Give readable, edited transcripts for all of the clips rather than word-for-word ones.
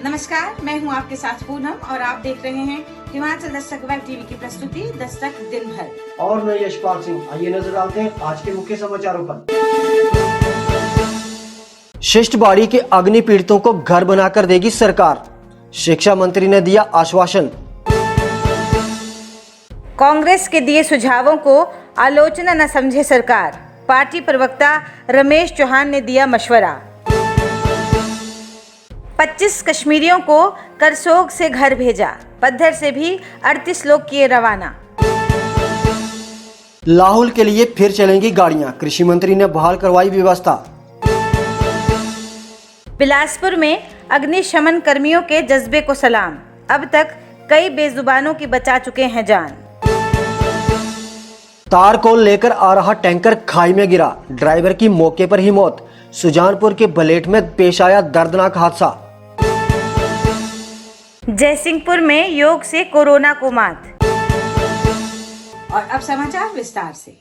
नमस्कार, मैं हूं आपके साथ पूनम और आप देख रहे हैं हिमाचल दस्तक वेब टीवी की प्रस्तुति दस्तक दिन भर। और मैं यशपाल सिंह। आइए नजर डालते हैं आज के मुख्य समाचारों पर। शिष्टबाड़ी के अग्नि पीड़ितों को घर बनाकर देगी सरकार, शिक्षा मंत्री ने दिया आश्वासन। कांग्रेस के दिए सुझावों को आलोचना न समझे सरकार, पार्टी प्रवक्ता रमेश चौहान ने दिया मशवरा। 25 कश्मीरियों को करसोग से घर भेजा, पद्धर से भी 38 लोग किए रवाना। लाहौल के लिए फिर चलेंगी गाड़ियां, कृषि मंत्री ने बहाल करवाई व्यवस्था। बिलासपुर में अग्निशमन कर्मियों के जज्बे को सलाम, अब तक कई बेजुबानों की बचा चुके हैं जान। तार को लेकर आ रहा टैंकर खाई में गिरा, ड्राइवर की मौके पर ही मौत। सुजानपुर के बलेट में पेश आया दर्दनाक हादसा। जयसिंहपुर में योग से कोरोना को मात। और अब समाचार विस्तार से।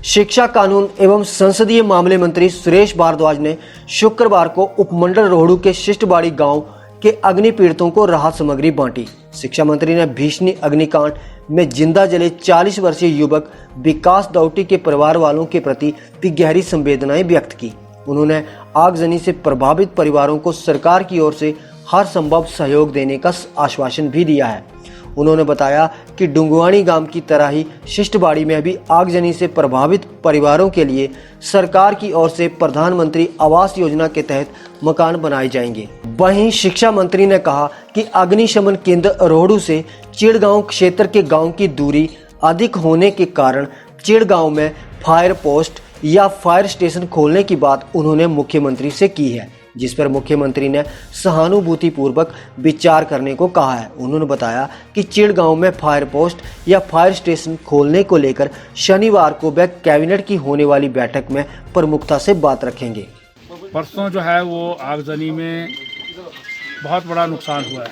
शिक्षा कानून एवं संसदीय मामले मंत्री सुरेश भारद्वाज ने शुक्रवार को उपमंडल रोहड़ू के शिष्टबाड़ी गांव के अग्नि पीड़ितों को राहत सामग्री बांटी। शिक्षा मंत्री ने भीषणी अग्निकांड में जिंदा जले 40 वर्षीय युवक विकास दाउटी के परिवार वालों के प्रति भी गहरी संवेदनाएं व्यक्त की। उन्होंने आगजनी से प्रभावित परिवारों को सरकार की ओर से हर संभव सहयोग देने का आश्वासन भी दिया है। उन्होंने बताया कि डुंगवानी गांव की तरह ही शिष्टबाड़ी में भी आगजनी से प्रभावित परिवारों के लिए सरकार की ओर से प्रधानमंत्री आवास योजना के तहत मकान बनाए जाएंगे। वहीं शिक्षा मंत्री ने कहा कि अग्निशमन केंद्र रोहड़ू से चिड़गांव क्षेत्र के गांव की दूरी अधिक होने के कारण चिड़गांव में फायर पोस्ट या फायर स्टेशन खोलने की बात उन्होंने मुख्यमंत्री से की है, जिस पर मुख्यमंत्री ने सहानुभूतिपूर्वक विचार करने को कहा है। उन्होंने बताया कि चिड़गांव में फायर पोस्ट या फायर स्टेशन खोलने को लेकर शनिवार को वह कैबिनेट की होने वाली बैठक में प्रमुखता से बात रखेंगे। परसों जो है वो आगजनी में बहुत बड़ा नुकसान हुआ है,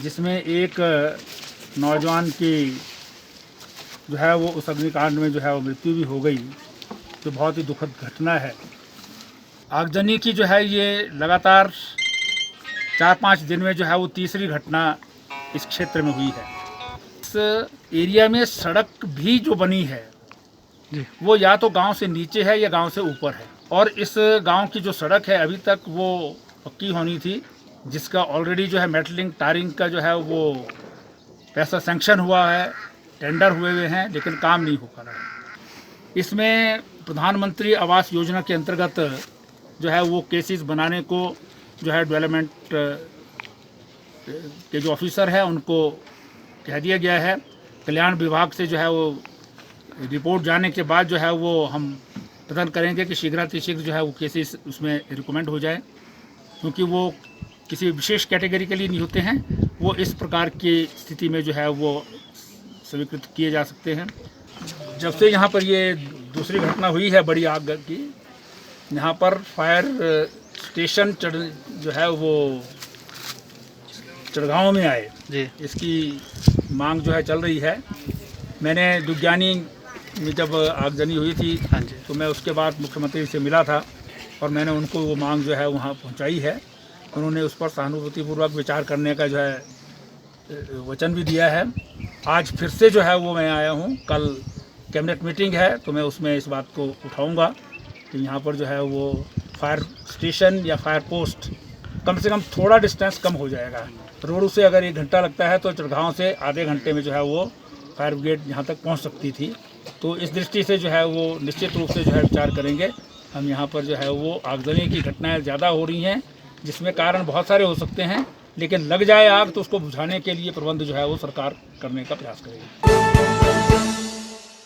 जिसमें एक नौजवान की जो है वो उस अग्निकांड में जो है वो मृत्यु भी हो गई, जो बहुत ही दुखद घटना है। आगजनी की जो है ये लगातार 4-5 दिन में जो है वो तीसरी घटना इस क्षेत्र में हुई है। इस एरिया में सड़क भी जो बनी है वो या तो गांव से नीचे है या गांव से ऊपर है, और इस गांव की जो सड़क है अभी तक वो पक्की होनी थी, जिसका ऑलरेडी जो है मेटलिंग टारिंग का जो है वो पैसा सैंक्शन हुआ है, टेंडर हुए हुए हैं, लेकिन काम नहीं हो पा रहा है। इसमें प्रधानमंत्री आवास योजना के अंतर्गत जो है वो केसेस बनाने को जो है डेवलपमेंट के जो ऑफिसर है उनको कह दिया गया है। कल्याण विभाग से जो है वो रिपोर्ट जाने के बाद जो है वो हम प्रदान करेंगे कि शीघ्रातिशीघ्र जो है वो केसेस उसमें रिकमेंड हो जाए, क्योंकि वो किसी विशेष कैटेगरी के लिए नहीं होते हैं, वो इस प्रकार की स्थिति में जो है वो स्वीकृत किए जा सकते हैं। जब से यहाँ पर ये दूसरी घटना हुई है बड़ी आग की, यहाँ पर फायर स्टेशन जो है वो चिड़गांव में आए जी, इसकी मांग जो है चल रही है। मैंने दुग्यानी में जब आगजनी हुई थी तो मैं उसके बाद मुख्यमंत्री से मिला था और मैंने उनको वो मांग जो है वहाँ पहुँचाई है। उन्होंने उस पर सहानुभूतिपूर्वक विचार करने का जो है वचन भी दिया है। आज फिर से जो है वो मैं आया हूँ, कल कैबिनेट मीटिंग है तो मैं उसमें इस बात को उठाऊँगा कि यहाँ पर जो है वो फायर स्टेशन या फायर पोस्ट कम से कम थोड़ा डिस्टेंस कम हो जाएगा। रोड से अगर 1 घंटा लगता है तो चिड़गांव से आधे घंटे में जो है वो फायर ब्रिगेड यहाँ तक पहुँच सकती थी। तो इस दृष्टि से जो है वो निश्चित रूप से जो है विचार करेंगे। हम यहाँ पर जो है वो आगजनी की घटनाएँ ज़्यादा हो रही हैं, जिसमें कारण बहुत सारे हो सकते हैं, लेकिन लग जाए आग तो उसको बुझाने के लिए प्रबंध जो है वो सरकार करने का प्रयास करेगी।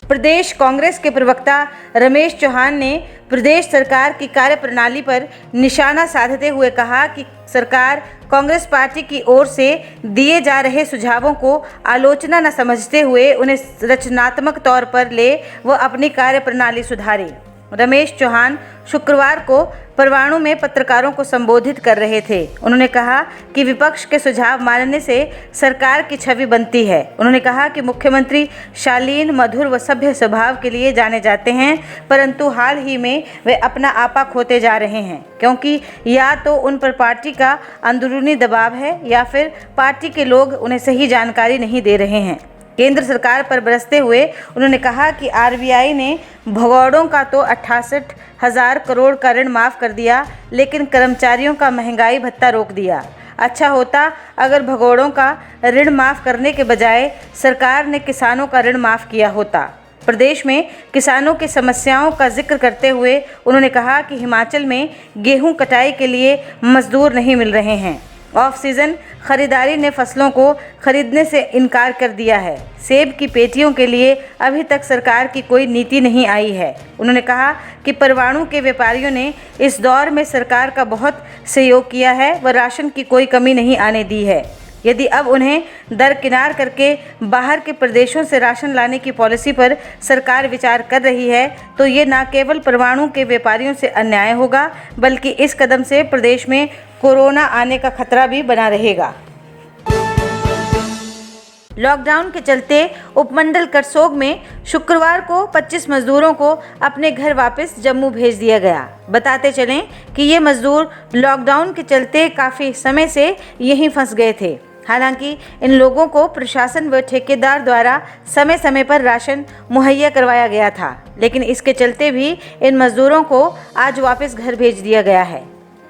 प्रदेश कांग्रेस के प्रवक्ता रमेश चौहान ने प्रदेश सरकार की कार्यप्रणाली पर निशाना साधते हुए कहा कि सरकार कांग्रेस पार्टी की ओर से दिए जा रहे सुझावों को आलोचना न समझते हुए उन्हें रचनात्मक तौर पर ले व अपनी कार्यप्रणाली सुधारे। रमेश चौहान शुक्रवार को परवाणु में पत्रकारों को संबोधित कर रहे थे। उन्होंने कहा कि विपक्ष के सुझाव मानने से सरकार की छवि बनती है। उन्होंने कहा कि मुख्यमंत्री शालीन, मधुर व सभ्य स्वभाव के लिए जाने जाते हैं, परंतु हाल ही में वे अपना आपा खोते जा रहे हैं, क्योंकि या तो उन पर पार्टी का अंदरूनी दबाव है या फिर पार्टी के लोग उन्हें सही जानकारी नहीं दे रहे हैं। केंद्र सरकार पर बरसते हुए उन्होंने कहा कि आरबीआई ने भगौड़ों का तो 68,000 करोड़ का ऋण माफ़ कर दिया, लेकिन कर्मचारियों का महंगाई भत्ता रोक दिया। अच्छा होता अगर भगौड़ों का ऋण माफ़ करने के बजाय सरकार ने किसानों का ऋण माफ़ किया होता। प्रदेश में किसानों की समस्याओं का जिक्र करते हुए उन्होंने कहा कि हिमाचल में गेहूं कटाई के लिए मजदूर नहीं मिल रहे हैं। ऑफ सीजन खरीदारी ने फसलों को खरीदने से इनकार कर दिया है। सेब की पेटियों के लिए अभी तक सरकार की कोई नीति नहीं आई है। उन्होंने कहा कि परवाणु के व्यापारियों ने इस दौर में सरकार का बहुत सहयोग किया है व राशन की कोई कमी नहीं आने दी है। यदि अब उन्हें दरकिनार करके बाहर के प्रदेशों से राशन लाने की पॉलिसी पर सरकार विचार कर रही है, तो ये न केवल परवाणु के व्यापारियों से अन्याय होगा, बल्कि इस कदम से प्रदेश में कोरोना आने का खतरा भी बना रहेगा। लॉकडाउन के चलते उपमंडल करसोग में शुक्रवार को 25 मजदूरों को अपने घर वापस जम्मू भेज दिया गया। बताते चलें कि ये मजदूर लॉकडाउन के चलते काफ़ी समय से यहीं फंस गए थे। हालांकि इन लोगों को प्रशासन व ठेकेदार द्वारा समय समय पर राशन मुहैया करवाया गया था, लेकिन इसके चलते भी इन मजदूरों को आज वापस घर भेज दिया गया है।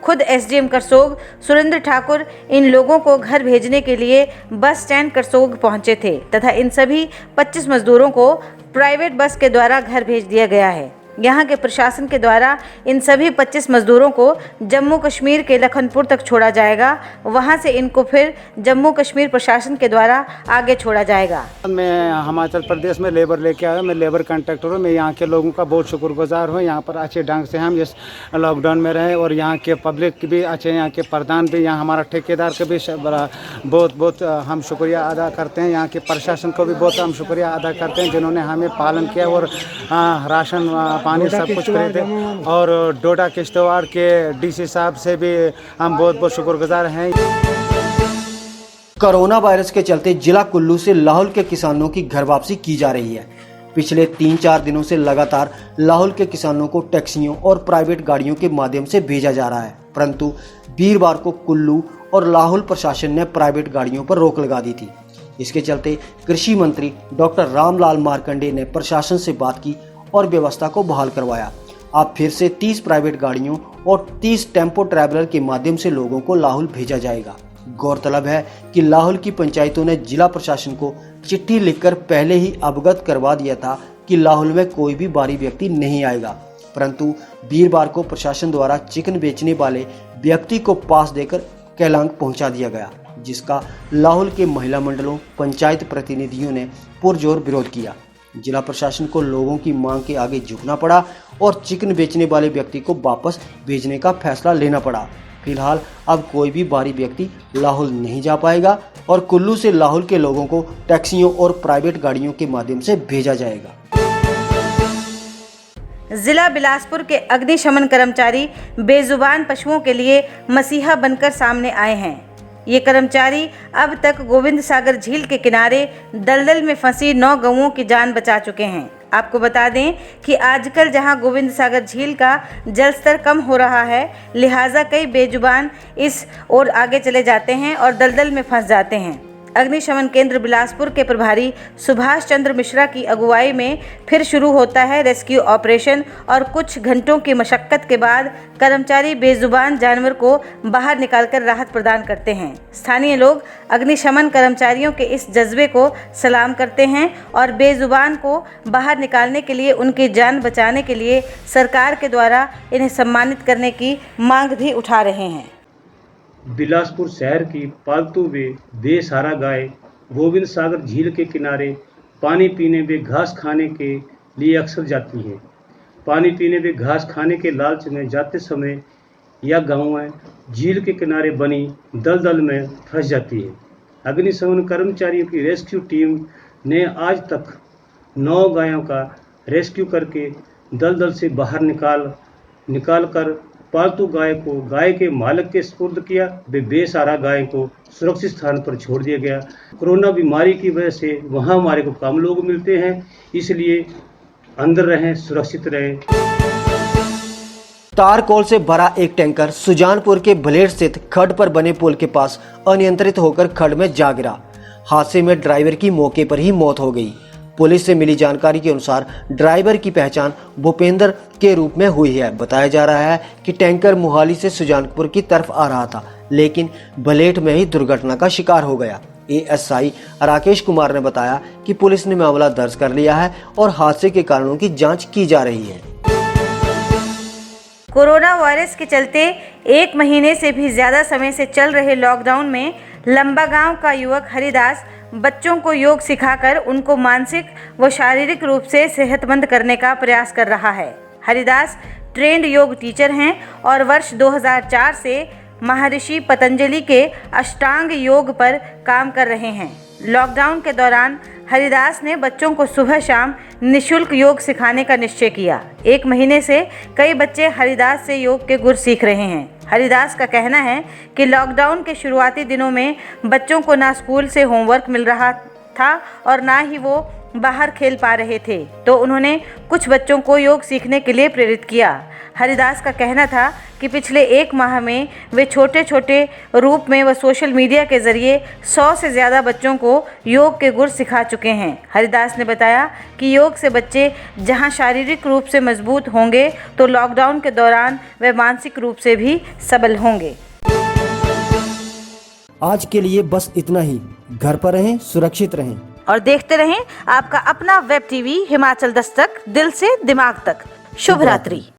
खुद एसडीएम करसोग सुरेंद्र ठाकुर इन लोगों को घर भेजने के लिए बस स्टैंड करसोग पहुंचे थे तथा इन सभी 25 मजदूरों को प्राइवेट बस के द्वारा घर भेज दिया गया है। यहाँ के प्रशासन के द्वारा इन सभी 25 मजदूरों को जम्मू कश्मीर के लखनपुर तक छोड़ा जाएगा। वहाँ से इनको फिर जम्मू कश्मीर प्रशासन के द्वारा आगे छोड़ा जाएगा। मैं हिमाचल प्रदेश में लेबर लेके आया, मैं लेबर कॉन्ट्रैक्टर हूँ। मैं यहाँ के लोगों का बहुत शुक्रगुजार हूँ। यहाँ पर अच्छे ढंग से हम इस लॉकडाउन में रहे और यहाँ के पब्लिक भी अच्छे, यहाँ के प्रधान भी, यहाँ हमारा ठेकेदार का भी बहुत हम शुक्रिया अदा करते हैं। यहाँ के प्रशासन को भी बहुत हम शुक्रिया अदा करते हैं, जिन्होंने हमें पालन किया और राशन पानी सब कुछ खरीदे। और डोडा किश्तवाड़ के डीसी साहब से भी हम बहुत बहुत शुक्रगुजार हैं। कोरोना वायरस के चलते जिला कुल्लू से लाहौल के किसानों की घर वापसी की जा रही है। पिछले 3-4 दिनों से लगातार लाहौल के किसानों को टैक्सियों और प्राइवेट गाड़ियों के माध्यम से भेजा जा रहा है, परंतु वीरवार को कुल्लू और लाहौल प्रशासन ने प्राइवेट गाड़ियों पर रोक लगा दी थी। इसके चलते कृषि मंत्री डॉक्टर रामलाल मारकंडे ने प्रशासन से बात की और व्यवस्था को बहाल करवाया। अब फिर से 30 प्राइवेट गाड़ियों और 30 टेम्पो ट्रैवलर के माध्यम से लोगों को लाहौल भेजा जाएगा। गौरतलब है कि लाहौल की पंचायतों ने जिला प्रशासन को चिट्ठी लिखकर पहले ही अवगत करवा दिया था कि लाहौल में कोई भी बाहरी व्यक्ति नहीं आएगा, परंतु वीरवार को प्रशासन द्वारा चिकन बेचने वाले व्यक्ति को पास देकर केलांग पहुंचा दिया गया, जिसका लाहौल के महिला मंडलों, पंचायत प्रतिनिधियों ने पुरजोर विरोध किया। जिला प्रशासन को लोगों की मांग के आगे झुकना पड़ा और चिकन बेचने वाले व्यक्ति को वापस भेजने का फैसला लेना पड़ा। फिलहाल अब कोई भी बाहरी व्यक्ति लाहौल नहीं जा पाएगा और कुल्लू से लाहौल के लोगों को टैक्सियों और प्राइवेट गाड़ियों के माध्यम से भेजा जाएगा। जिला बिलासपुर के अग्निशमन कर्मचारी बेजुबान पशुओं के लिए मसीहा बनकर सामने आए हैं। ये कर्मचारी अब तक गोविंद सागर झील के किनारे दलदल में फंसी 9 गऊओं की जान बचा चुके हैं। आपको बता दें कि आजकल जहां गोविंद सागर झील का जल स्तर कम हो रहा है, लिहाजा कई बेजुबान इस ओर आगे चले जाते हैं और दलदल में फंस जाते हैं। अग्निशमन केंद्र बिलासपुर के प्रभारी सुभाष चंद्र मिश्रा की अगुवाई में फिर शुरू होता है रेस्क्यू ऑपरेशन और कुछ घंटों की मशक्कत के बाद कर्मचारी बेजुबान जानवर को बाहर निकालकर राहत प्रदान करते हैं। स्थानीय लोग अग्निशमन कर्मचारियों के इस जज्बे को सलाम करते हैं और बेजुबान को बाहर निकालने के लिए, उनकी जान बचाने के लिए सरकार के द्वारा इन्हें सम्मानित करने की मांग भी उठा रहे हैं। बिलासपुर शहर की पालतू व बेसहारा गाय गोविंद सागर झील के किनारे पानी पीने व घास खाने के लिए अक्सर जाती है। पानी पीने व घास खाने के लालच में जाते समय यह गायें झील के किनारे बनी दलदल में फंस जाती है। अग्निशमन कर्मचारियों की रेस्क्यू टीम ने आज तक 9 गायों का रेस्क्यू करके दलदल से बाहर निकाल कर पालतू गाय को गाय के मालिक के सुपुर्द किया। बेसहारा गाय को सुरक्षित स्थान पर छोड़ दिया गया। कोरोना बीमारी की वजह से वहाँ हमारे को कम लोग मिलते हैं, इसलिए अंदर रहें, सुरक्षित रहें। तारकोल से भरा एक टैंकर सुजानपुर के भलेड़ स्थित खड्ड पर बने पुल के पास अनियंत्रित होकर खड्ड में जा गिरा। हादसे में ड्राइवर की मौके पर ही मौत हो गई। पुलिस से मिली जानकारी के अनुसार ड्राइवर की पहचान भूपेंद्र के रूप में हुई है। बताया जा रहा है कि टैंकर मोहाली से सुजानपुर की तरफ आ रहा था, लेकिन भलेट में ही दुर्घटना का शिकार हो गया। एएसआई राकेश कुमार ने बताया कि पुलिस ने मामला दर्ज कर लिया है और हादसे के कारणों की जांच की जा रही है। कोरोना वायरस के चलते 1 महीने से भी ज़्यादा समय से चल रहे लॉकडाउन में लंबा गांव का युवक हरिदास बच्चों को योग सिखाकर उनको मानसिक व शारीरिक रूप से सेहतमंद करने का प्रयास कर रहा है। हरिदास ट्रेंड योग टीचर हैं और वर्ष 2004 से महर्षि पतंजलि के अष्टांग योग पर काम कर रहे हैं। लॉकडाउन के दौरान हरिदास ने बच्चों को सुबह शाम निःशुल्क योग सिखाने का निश्चय किया। 1 महीने से कई बच्चे हरिदास से योग के गुर सीख रहे हैं। हरिदास का कहना है कि लॉकडाउन के शुरुआती दिनों में बच्चों को ना स्कूल से होमवर्क मिल रहा था और ना ही वो बाहर खेल पा रहे थे, तो उन्होंने कुछ बच्चों को योग सीखने के लिए प्रेरित किया। हरिदास का कहना था कि पिछले 1 माह में वे छोटे छोटे रूप में व सोशल मीडिया के जरिए 100 से ज़्यादा बच्चों को योग के गुर सिखा चुके हैं। हरिदास ने बताया कि योग से बच्चे जहां शारीरिक रूप से मजबूत होंगे तो लॉकडाउन के दौरान वे मानसिक रूप से भी सबल होंगे। आज के लिए बस इतना ही। घर पर रहें, सुरक्षित रहें और देखते रहें आपका अपना वेब टीवी हिमाचल दस्तक, दिल से दिमाग तक। शुभ रात्रि।